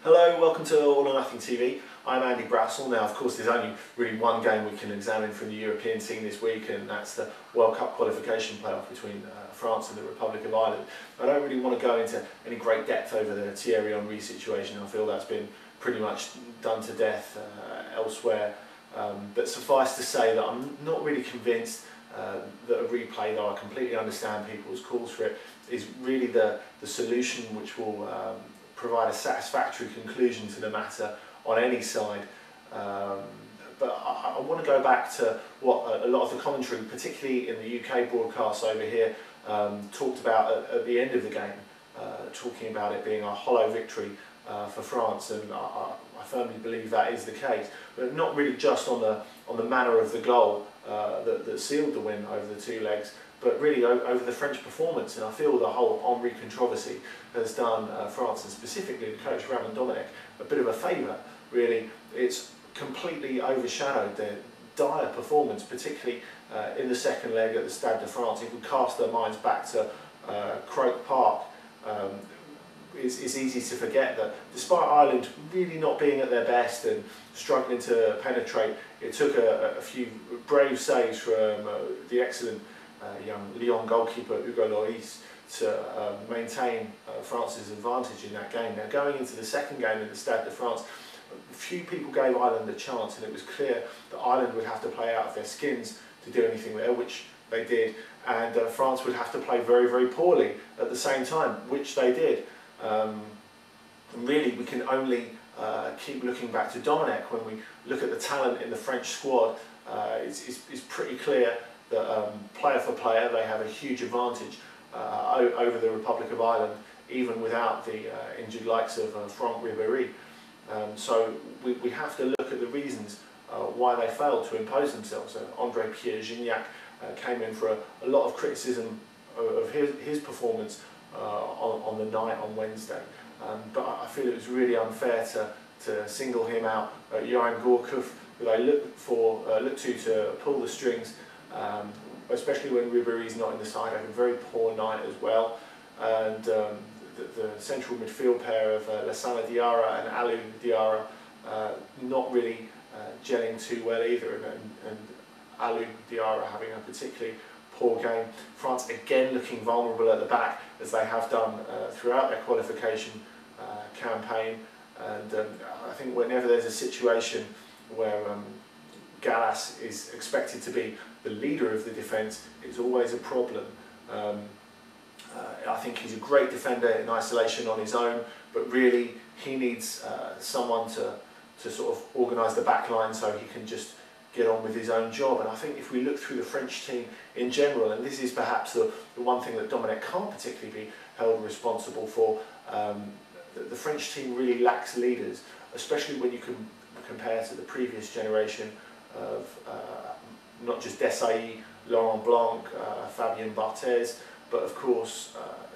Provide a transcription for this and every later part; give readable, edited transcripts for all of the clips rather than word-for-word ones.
Hello, welcome to All or Nothing TV. I'm Andy Brassell. Now, of course, there's only really one game we can examine from the European scene this week, and that's the World Cup qualification playoff between France and the Republic of Ireland. I don't really want to go into any great depth over the Thierry Henry situation. I feel that's been pretty much done to death elsewhere. But suffice to say that I'm not really convinced that a replay, though I completely understand people's calls for it, is really the solution which will provide a satisfactory conclusion to the matter on any side. But I want to go back to what a lot of the commentary, particularly in the UK broadcasts over here, talked about at the end of the game, talking about it being a hollow victory for France, and I firmly believe that is the case, but not really just on the manner of the goal that sealed the win over the two legs, but really over the French performance. And I feel the whole Henry controversy has done France, and specifically the coach Raymond Domenech, a bit of a favour, really. It's completely overshadowed their dire performance, particularly in the second leg at the Stade de France. If we cast our minds back to Croke Park, it's easy to forget that despite Ireland really not being at their best and struggling to penetrate, it took a few brave saves from the excellent young Lyon goalkeeper Hugo Lloris to maintain France's advantage in that game. Now, going into the second game in the Stade de France, few people gave Ireland a chance, and it was clear that Ireland would have to play out of their skins to do anything there, which they did, and France would have to play very, very poorly at the same time, which they did. And really, we can only keep looking back to Domenech. When we look at the talent in the French squad, it's pretty clear that player for player they have a huge advantage over the Republic of Ireland, even without the injured likes of Franck Ribéry. So we have to look at the reasons why they failed to impose themselves. André Pierre Gignac came in for a lot of criticism of his performance on the night on Wednesday, but I feel it was really unfair to single him out. Yoann Gourcuff, who they look to pull the strings, especially when Ribéry's not in the side, had a very poor night as well. And the central midfield pair of Lassana Diarra and Alou Diarra not really gelling too well either, and Alou Diarra having a particularly poor game. France again looking vulnerable at the back, as they have done throughout their qualification campaign. And I think whenever there's a situation where Gallas is expected to be the leader of the defence, it's always a problem. I think he's a great defender in isolation on his own, but really he needs someone to sort of organise the back line so he can just get on with his own job. And I think if we look through the French team in general, and this is perhaps the one thing that Domenech can't particularly be held responsible for, the French team really lacks leaders, especially when you can compare to the previous generation of not just Desailly, Laurent Blanc, Fabien Barthez, but of course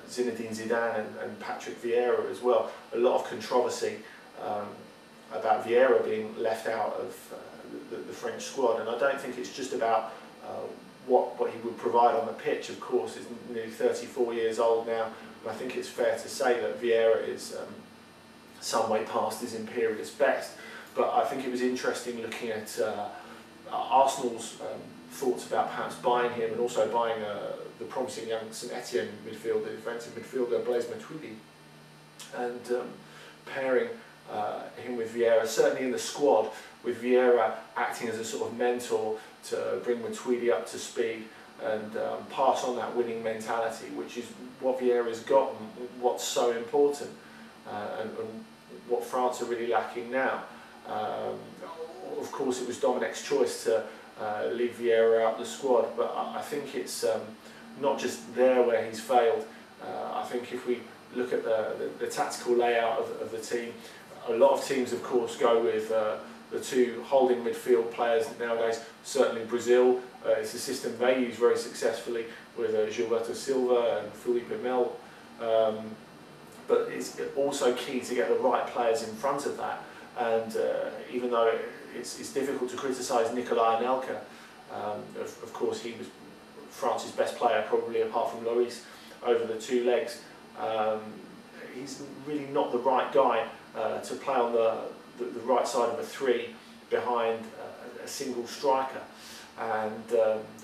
Zinedine Zidane and Patrick Vieira as well. A lot of controversy about Vieira being left out of the French squad, and I don't think it's just about what he would provide on the pitch. Of course, he's nearly 34 years old now, and I think it's fair to say that Vieira is some way past his imperious best. But I think it was interesting looking at Arsenal's thoughts about perhaps buying him, and also buying the promising young St Etienne midfielder, defensive midfielder Blaise Matuidi, and pairing him with Vieira, certainly in the squad, with Vieira acting as a sort of mentor to bring Matuidi up to speed and pass on that winning mentality, which is what Vieira's got and what's so important, and what France are really lacking now. Of course, it was Domenech's choice to leave Vieira out the squad, but I think it's not just there where he's failed. I think if we look at the tactical layout of the team, a lot of teams, of course, go with the two holding midfield players nowadays. Certainly Brazil, it's a system they use very successfully with Gilberto Silva and Felipe Melo. But it's also key to get the right players in front of that. And even though it's difficult to criticise Nicolas Anelka, of course he was France's best player, probably apart from Lloris, over the two legs. He's really not the right guy to play on the right side of a three behind a single striker. And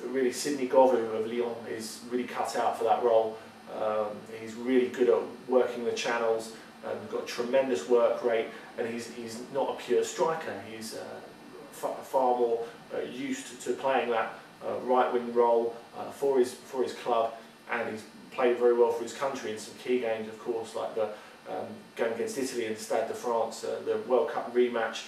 really Sidney Govou of Lyon is really cut out for that role. He's really good at working the channels, got a tremendous work rate, and he's not a pure striker. He's far more used to playing that right wing role for his club, and he's played very well for his country in some key games, of course, like the game against Italy in Stade de France, the World Cup rematch,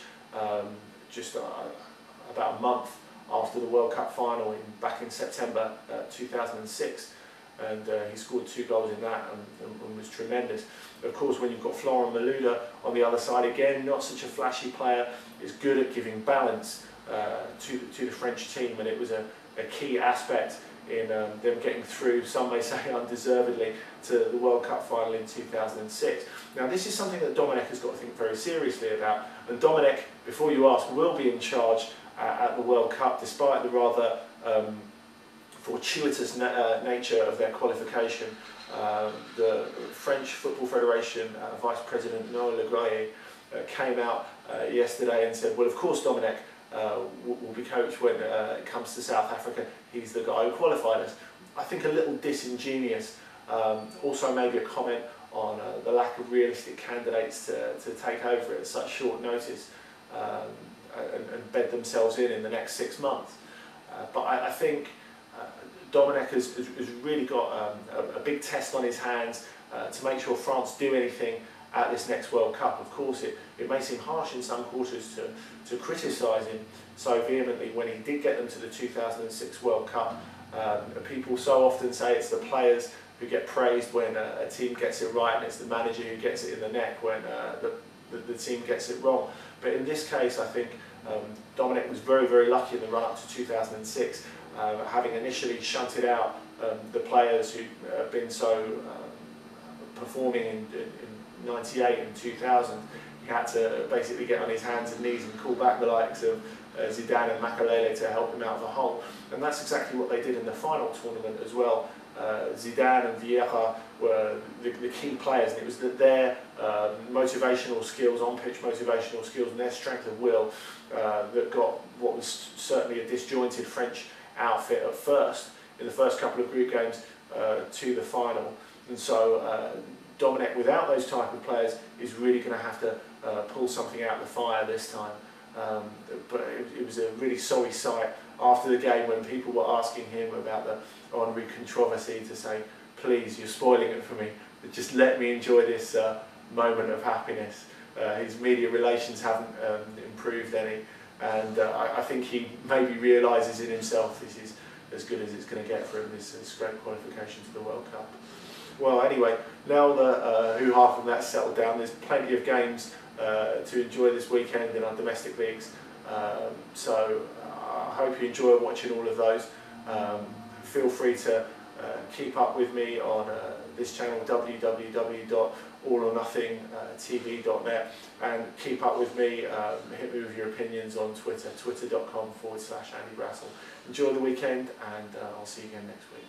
just about a month after the World Cup final back in September 2006. And he scored 2 goals in that and was tremendous. Of course, when you've got Florent Malouda on the other side, again, not such a flashy player, is good at giving balance to the French team, and it was a key aspect in them getting through, some may say undeservedly, to the World Cup final in 2006. Now this is something that Dominic has got to think very seriously about, and Dominic, before you ask, will be in charge at the World Cup, despite the rather fortuitous nature of their qualification. The French Football Federation Vice President Noël Le Graillet came out yesterday and said, well, of course Dominic will be coach when it comes to South Africa. He's the guy who qualified us. I think a little disingenuous. Also maybe a comment on the lack of realistic candidates to take over at such short notice and bed themselves in the next 6 months. But I think Dominic has really got a big test on his hands to make sure France do anything at this next World Cup. Of course, it may seem harsh in some quarters to criticise him so vehemently when he did get them to the 2006 World Cup. People so often say it's the players who get praised when a team gets it right, and it's the manager who gets it in the neck when the team gets it wrong. But in this case, I think Dominic was very, very lucky in the run-up to 2006, having initially shunted out the players who have been so performing in 98 and 2000. He had to basically get on his hands and knees and call back the likes of Zidane and Makelele to help him out of the hole. And that's exactly what they did in the final tournament as well. Zidane and Vieira were the key players, and it was their motivational skills, on-pitch motivational skills, and their strength of will that got what was certainly a disjointed French outfit at first, in the first couple of group games, to the final. And so Dominic, without those type of players, is really going to have to pull something out of the fire this time. But it was a really sorry sight after the game when people were asking him about the Henry controversy to say, please, you're spoiling it for me, just let me enjoy this moment of happiness. His media relations haven't improved any, and I think he maybe realises in himself this is as good as it's going to get for him, this great qualification to the World Cup. Well, anyway, now the hoo-ha from that's settled down, there's plenty of games to enjoy this weekend in our domestic leagues, so I hope you enjoy watching all of those. Feel free to keep up with me on this channel, www.allornothingtv.net, and keep up with me, hit me with your opinions on Twitter, twitter.com/Andy Brassell. Enjoy the weekend, and I'll see you again next week.